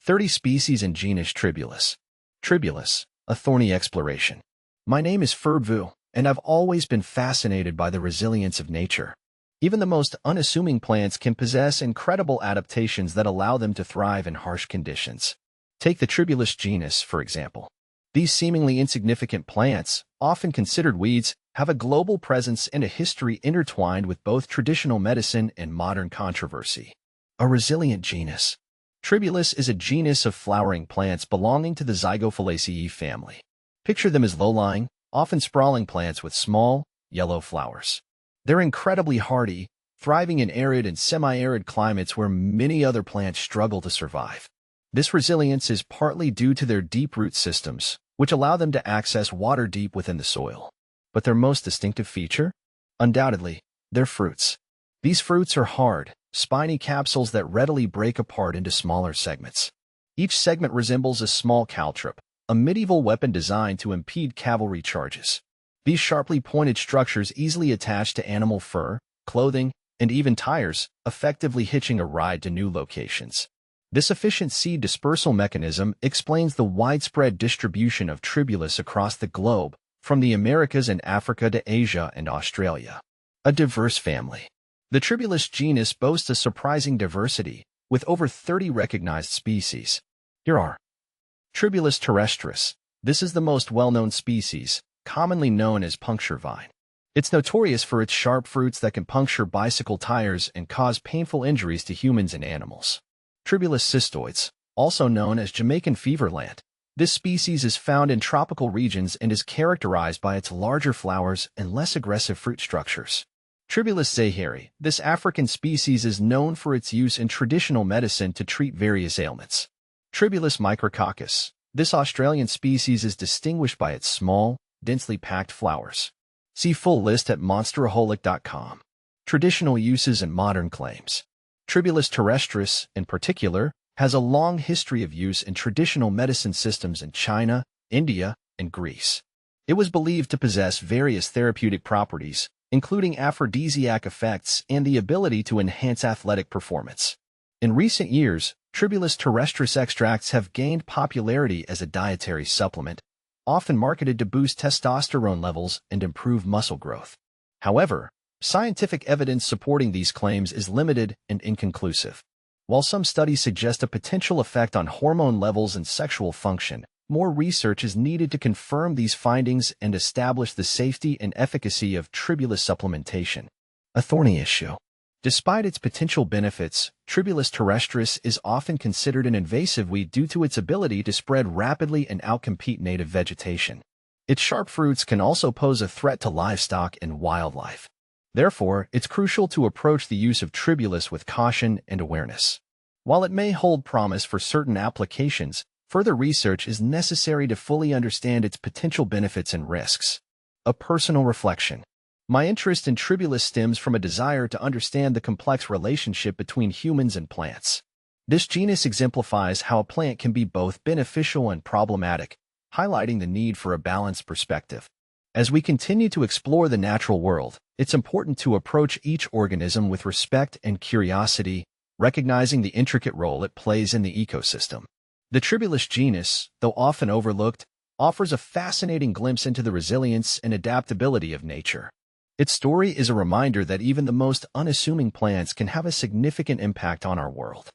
30 species in genus Tribulus. Tribulus, a thorny exploration. My name is Ferbu, and I've always been fascinated by the resilience of nature. Even the most unassuming plants can possess incredible adaptations that allow them to thrive in harsh conditions. Take the Tribulus genus, for example. These seemingly insignificant plants, often considered weeds, have a global presence and a history intertwined with both traditional medicine and modern controversy. A resilient genus. Tribulus is a genus of flowering plants belonging to the Zygophyllaceae family. Picture them as low-lying, often sprawling plants with small, yellow flowers. They're incredibly hardy, thriving in arid and semi-arid climates where many other plants struggle to survive. This resilience is partly due to their deep root systems, which allow them to access water deep within the soil. But their most distinctive feature? Undoubtedly, their fruits. These fruits are hard, spiny capsules that readily break apart into smaller segments. Each segment resembles a small caltrop, a medieval weapon designed to impede cavalry charges. These sharply pointed structures easily attach to animal fur, clothing, and even tires, effectively hitching a ride to new locations. This efficient seed dispersal mechanism explains the widespread distribution of Tribulus across the globe, from the Americas and Africa to Asia and Australia. A diverse family. The Tribulus genus boasts a surprising diversity, with over 30 recognized species. Here are Tribulus terrestris. This is the most well-known species, commonly known as puncture vine. It's notorious for its sharp fruits that can puncture bicycle tires and cause painful injuries to humans and animals. Tribulus cystoides, also known as Jamaican feverland. This species is found in tropical regions and is characterized by its larger flowers and less aggressive fruit structures. Tribulus zaheri. This African species is known for its use in traditional medicine to treat various ailments. Tribulus micrococcus. This Australian species is distinguished by its small, densely packed flowers. See full list at monsteraholic.com. Traditional uses and modern claims. Tribulus terrestris, in particular, has a long history of use in traditional medicine systems in China, India, and Greece. It was believed to possess various therapeutic properties, including aphrodisiac effects and the ability to enhance athletic performance. In recent years, Tribulus terrestris extracts have gained popularity as a dietary supplement, often marketed to boost testosterone levels and improve muscle growth. However, scientific evidence supporting these claims is limited and inconclusive. While some studies suggest a potential effect on hormone levels and sexual function, more research is needed to confirm these findings and establish the safety and efficacy of Tribulus supplementation. A thorny issue. Despite its potential benefits, Tribulus terrestris is often considered an invasive weed due to its ability to spread rapidly and outcompete native vegetation. Its sharp fruits can also pose a threat to livestock and wildlife. Therefore, it's crucial to approach the use of Tribulus with caution and awareness. While it may hold promise for certain applications, further research is necessary to fully understand its potential benefits and risks. A personal reflection. My interest in Tribulus stems from a desire to understand the complex relationship between humans and plants. This genus exemplifies how a plant can be both beneficial and problematic, highlighting the need for a balanced perspective. As we continue to explore the natural world, it's important to approach each organism with respect and curiosity, recognizing the intricate role it plays in the ecosystem. The Tribulus genus, though often overlooked, offers a fascinating glimpse into the resilience and adaptability of nature. Its story is a reminder that even the most unassuming plants can have a significant impact on our world.